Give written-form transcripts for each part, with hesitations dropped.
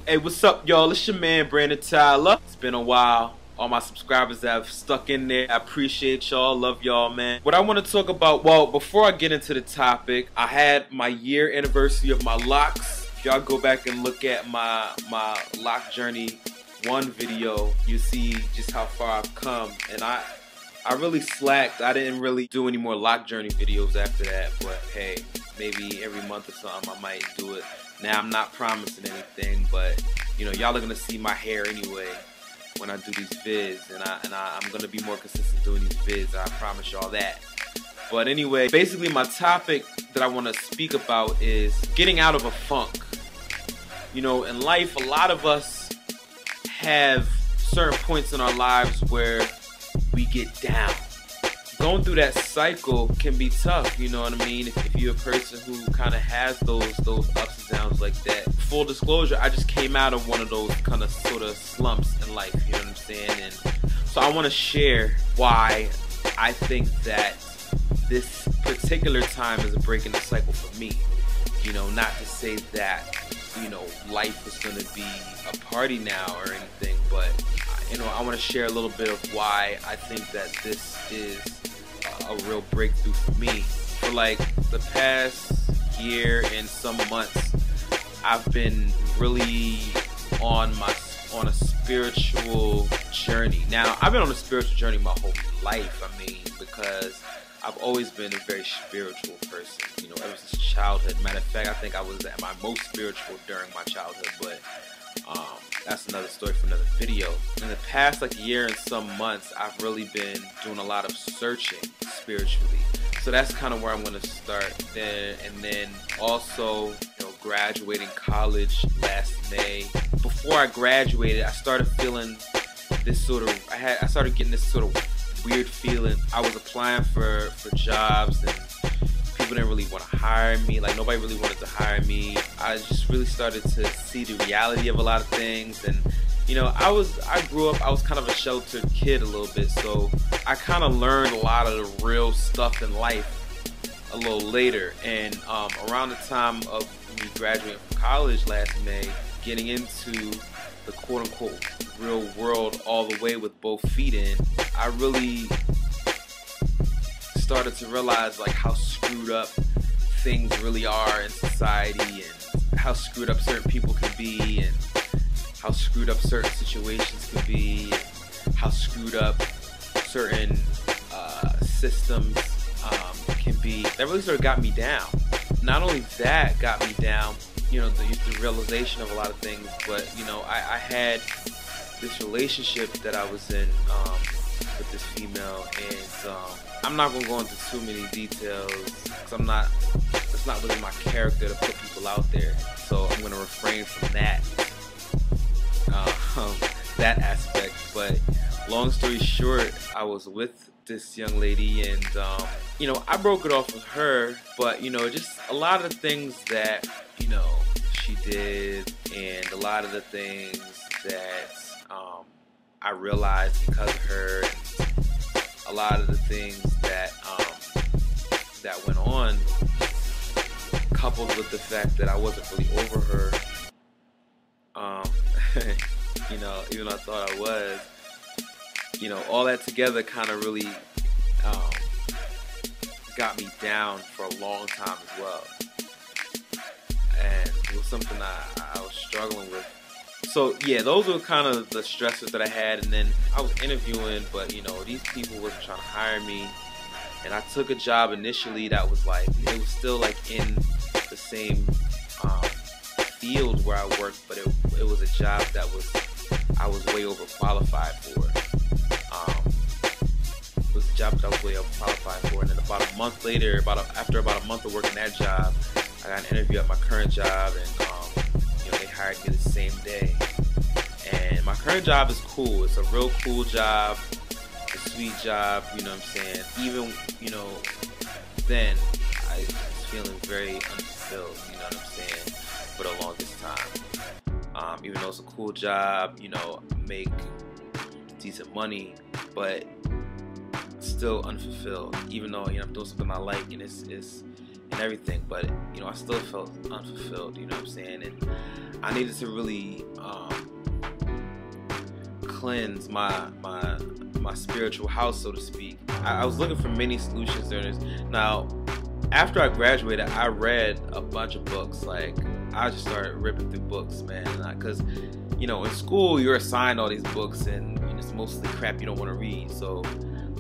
Hey, what's up, y'all? It's your man, Brandon Tyler. It's been a while. All my subscribers that have stuck in there, I appreciate y'all. Love y'all, man. What I want to talk about, well, before I get into the topic, I had my year anniversary of my locks. If y'all go back and look at my lock journey 1 video, you see just how far I've come. And I really slacked. I didn't really do any more lock journey videos after that, but hey, maybe every month or something I might do it. Now, I'm not promising anything, but you know, y'all are gonna see my hair anyway when I do these vids, and I'm gonna be more consistent doing these vids. I promise y'all that. But anyway, basically my topic that I want to speak about is getting out of a funk. You know, in life, a lot of us have certain points in our lives where we get down. Going through that cycle can be tough, you know what I mean? If you're a person who kind of has those ups and downs like that. Full disclosure, I just came out of one of those kind of sort of slumps in life, you know what I'm saying? And so I want to share why I think that this particular time is a break in the cycle for me. You know, not to say that, you know, life is going to be a party now or anything, but you know, I want to share a little bit of why I think that this is a real breakthrough for me. For like the past year and some months, I've been really on a spiritual journey. Now, I've been on a spiritual journey my whole life, I mean, because I've always been a very spiritual person, you know, ever since childhood. Matter of fact, I think I was at my most spiritual during my childhood, but that's another story for another video. In the past like year and some months, I've really been doing a lot of searching spiritually. So that's kind of where I'm going to start there. And then also, you know, graduating college last May. Before I graduated, I started feeling this sort of, I started getting this sort of weird feeling. I was applying for jobs and people didn't really want to hire me. Like, nobody really wanted to hire me. I just really started to see the reality of a lot of things. And you know, I grew up, I was kind of a sheltered kid a little bit, so I kind of learned a lot of the real stuff in life a little later. And around the time of me graduating from college last May, getting into the quote-unquote real world all the way with both feet in, I really started to realize like how screwed up things really are in society, and how screwed up certain people can be, and how screwed up certain situations can be, and how screwed up certain systems can be. That really sort of got me down. Not only that got me down, you know, the realization of a lot of things, but you know, I had this relationship that I was in with this female, and I'm not gonna go into too many details because it's not really my character to put people out there, so I'm gonna refrain from that that aspect. But long story short, I was with this young lady, and you know, I broke it off with her, but you know, just a lot of the things that, you know, she did, and a lot of the things that I realized because of her, and a lot of the things that that went on, coupled with the fact that I wasn't really over her, you know, even though I thought I was, you know, all that together kind of really got me down for a long time as well, and it was something I was struggling with. So yeah, those were kind of the stressors that I had. And then I was interviewing, but you know, these people wasn't trying to hire me, and I took a job initially that was like, it was still like in the same field where I worked, but it was a job that I was way overqualified for. It was a job that I was way overqualified for, and then about a month later, after about a month of working that job, I got an interview at my current job, and you know, they hired me the same day. And my current job is cool. It's a real cool job. It's a sweet job, you know what I'm saying? Even, you know, then I was feeling very unfulfilled, you know what I'm saying, for the longest time. Even though it's a cool job, you know, make decent money, but still unfulfilled. Even though, you know, I'm doing something I like, and it's and everything, but you know, I still felt unfulfilled, you know what I'm saying? And I needed to really cleanse my spiritual house, so to speak. I was looking for many solutions during this. Now, after I graduated, I read a bunch of books. Like, I just started ripping through books, man, because you know, in school you're assigned all these books and it's mostly crap you don't want to read. So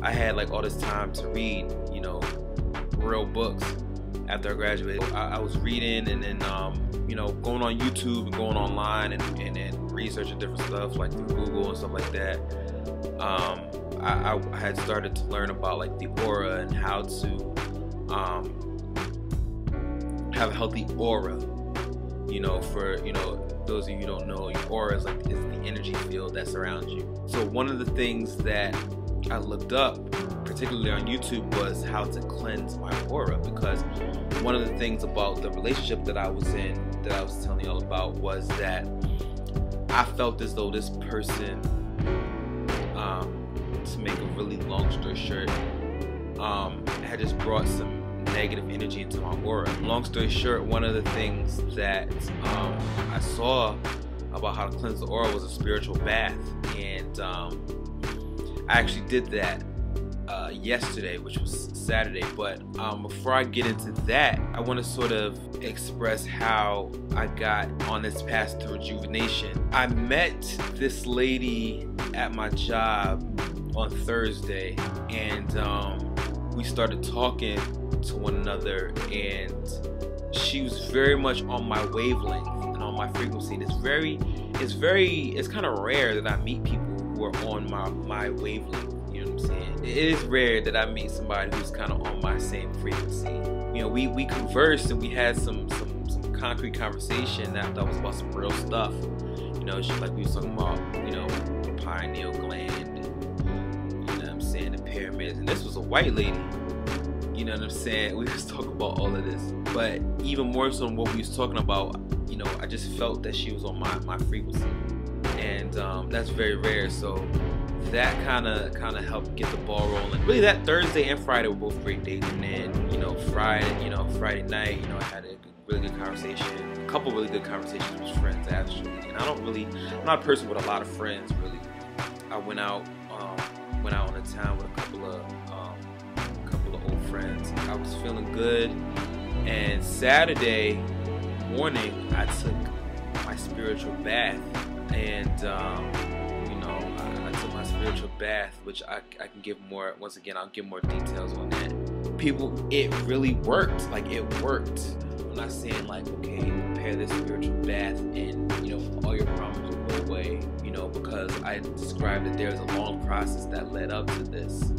I had like all this time to read, you know, real books. After I graduated, I was reading and then you know, going on YouTube and going online and researching different stuff like through Google and stuff like that. I had started to learn about like the aura and how to have a healthy aura. You know, for, you know, those of you who don't know, your aura is the energy field that surrounds you. So one of the things that I looked up, particularly on YouTube, was how to cleanse my aura, because one of the things about the relationship that I was in, that I was telling y'all about, was that I felt as though this person, to make a really long story short, had just brought some negative energy into my aura. Long story short, one of the things that I saw about how to cleanse the aura was a spiritual bath, and I actually did that yesterday, which was Saturday. But before I get into that, I want to sort of express how I got on this path to rejuvenation. I met this lady at my job on Thursday, and we started talking to one another, and she was very much on my wavelength and on my frequency. And it's kind of rare that I meet people who are on my wavelength. You know what I'm saying? It is rare that I meet somebody who's kind of on my same frequency. You know, we conversed and we had some concrete conversation that was about some real stuff. You know, she, like, we was talking about, you know, pineal gland, and, you know what I'm saying, the pyramids, and this was a white lady. You know what I'm saying? We was talking about all of this, but even more so than what we was talking about, you know, I just felt that she was on my frequency, and that's very rare. So that kind of helped get the ball rolling. Really, that Thursday and Friday were both great days, and then, you know, Friday night, you know, I had a really good conversation, a couple really good conversations with friends actually. And I'm not a person with a lot of friends really. I went out on the town with a couple of old friends. I was feeling good, and Saturday morning I took my spiritual bath, and you know, I took my spiritual bath, which I can give more, once again, I'll give more details on that. People, it really worked. Like, it worked. I'm not saying like, okay, prepare this spiritual bath and, you know, all your problems will go away, you know, because I described that there's a long process that led up to this.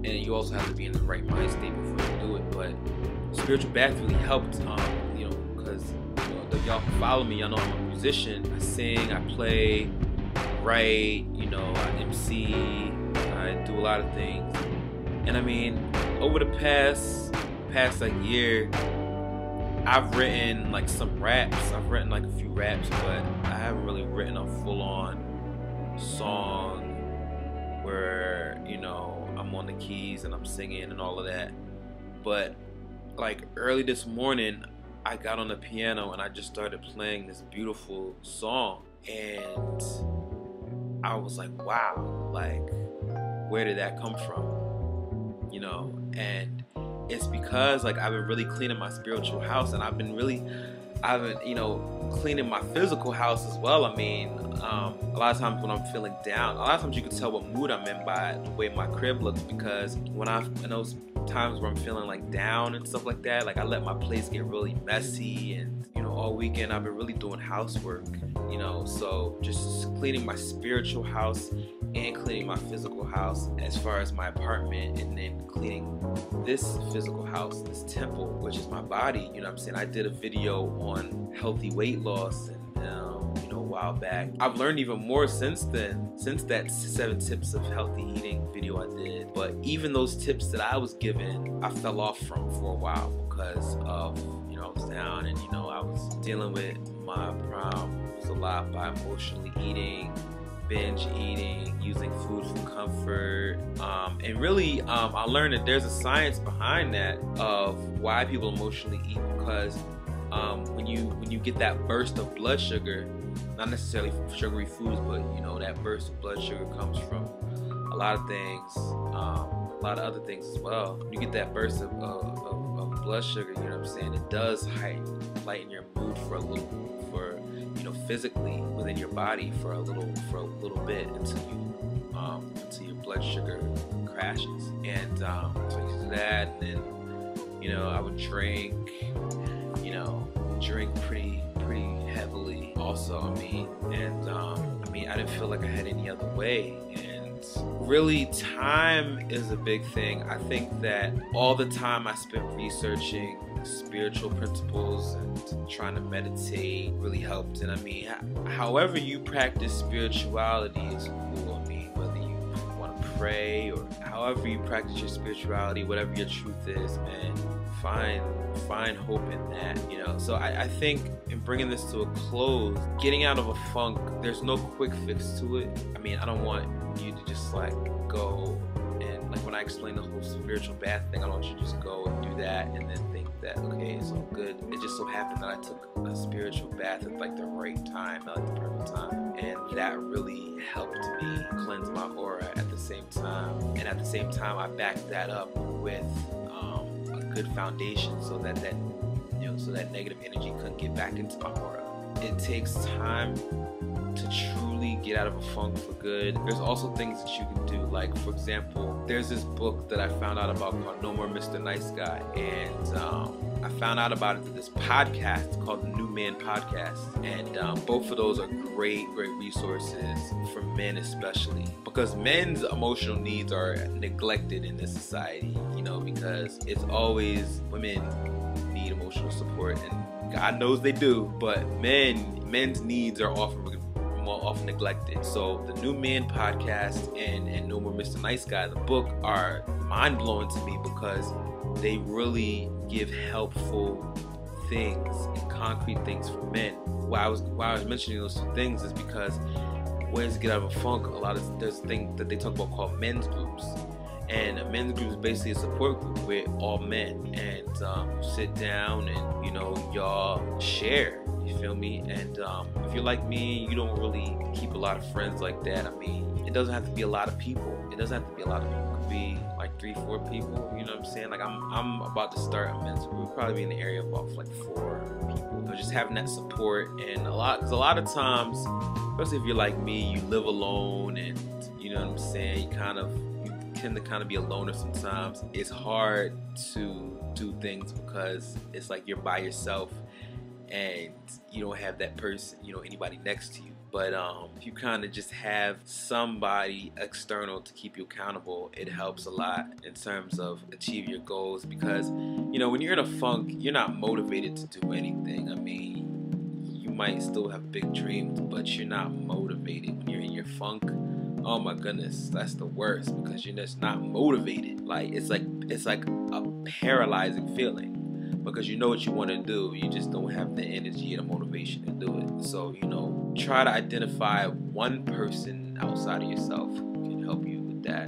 And you also have to be in the right mind state before you do it. But spiritual bath really helped, you know, because, you know, y'all can follow me, y'all know I'm a musician. I sing, I play, write, you know, I MC, I do a lot of things. And I mean, over the past like year, I've written like some raps. I've written like a few raps, but I haven't really written a full-on song where, you know, I'm on the keys and I'm singing and all of that. But like early this morning, I got on the piano and I just started playing this beautiful song, and I was like, wow, like, where did that come from? You know, and it's because like I've been really cleaning my spiritual house, and I've been, you know, cleaning my physical house as well. I mean, a lot of times when I'm feeling down, a lot of times you can tell what mood I'm in by the way my crib looks, because in those times where I'm feeling like down and stuff like that, like I let my place get really messy, and, you know, all weekend I've been really doing housework, you know, so just cleaning my spiritual house and cleaning my physical house as far as my apartment, and then cleaning this physical house, this temple, which is my body. You know what I'm saying? I did a video on healthy weight loss, and you know, a while back. I've learned even more since then, since that 7 tips of healthy eating video I did. But even those tips that I was given, I fell off from for a while because of, you know, I was down, and, you know, I was dealing with my problems a lot by emotionally eating, binge eating, using food for comfort, and really I learned that there's a science behind that of why people emotionally eat, because when you get that burst of blood sugar, not necessarily from sugary foods, but you know, that burst of blood sugar comes from a lot of things, a lot of other things as well. When you get that burst of blood sugar, you know what I'm saying, it does lighten your mood for a little, you know, physically within your body for a little bit until your blood sugar crashes. And so I used to do that, and then, you know, I would drink pretty heavily also. I mean, I didn't feel like I had any other way. And really, time is a big thing. I think that all the time I spent researching spiritual principles and trying to meditate really helped. And I mean, however you practice spirituality is cool. I mean, whether you want to pray or however you practice your spirituality, whatever your truth is, man, find hope in that, you know. So I think in bringing this to a close, getting out of a funk, there's no quick fix to it. I mean, I don't want you to just like go and, like, when I explain the whole spiritual bath thing, I don't want you to just go and do that and then think that, okay, it's all good. It just so happened that I took a spiritual bath at like the right time, at like the perfect time, and that really helped me cleanse my aura at the same time. And at the same time, I backed that up with a good foundation so that negative energy couldn't get back into my aura. It takes time to truly get out of a funk for good. There's also things that you can do, like, for example, there's this book that I found out about called No More Mr. Nice Guy, and I found out about it through this podcast called the New Man Podcast, and both of those are great resources for men, especially because men's emotional needs are neglected in this society, you know, because it's always women need emotional support, and God knows they do, but men's needs are more often neglected. So the New Man Podcast and No More Mr. Nice Guy, the book, are mind-blowing to me because they really give helpful things and concrete things for men. Why I was mentioning those two things is because ways to get out of a funk, there's things that they talk about called men's groups. And a men's group is basically a support group with all men, and you sit down and, you know, y'all share, you feel me? And if you're like me, you don't really keep a lot of friends like that. I mean, it doesn't have to be a lot of people. It could be like 3-4 people, you know what I'm saying? Like, I'm about to start a men's group, probably be in the area of like 4 people. So just having that support, and because a lot of times, especially if you're like me, you live alone, and you know what I'm saying, you tend to kind of be a loner sometimes. It's hard to do things because it's like you're by yourself and you don't have that person, you know, anybody next to you. But if you kind of just have somebody external to keep you accountable, it helps a lot in terms of achieving your goals, because, you know, when you're in a funk, you're not motivated to do anything. I mean, you might still have big dreams, but you're not motivated. When you're in your funk, oh my goodness, that's the worst, because you're just not motivated. Like, it's like a paralyzing feeling, because you know what you want to do, you just don't have the energy and the motivation to do it. So, you know, try to identify one person outside of yourself who can help you with that.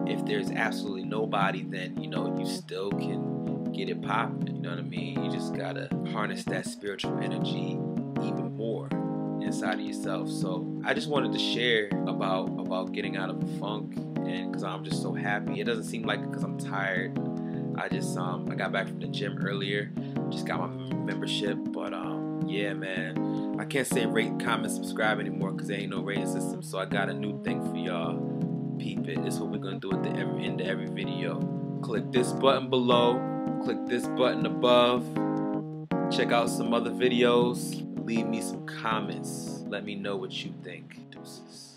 If there's absolutely nobody, then, you know, you still can get it popping. You know what I mean? You just gotta harness that spiritual energy even more inside of yourself. So I just wanted to share about getting out of the funk, and because I'm just so happy. It doesn't seem like it because I'm tired. I got back from the gym earlier, just got my membership, but yeah, man, I can't say rate, comment, subscribe anymore because there ain't no rating system. So I got a new thing for y'all. Peep it. This is what we're gonna do at the end of every video. Click this button below, click this button above, check out some other videos, leave me some comments, let me know what you think. Deuces.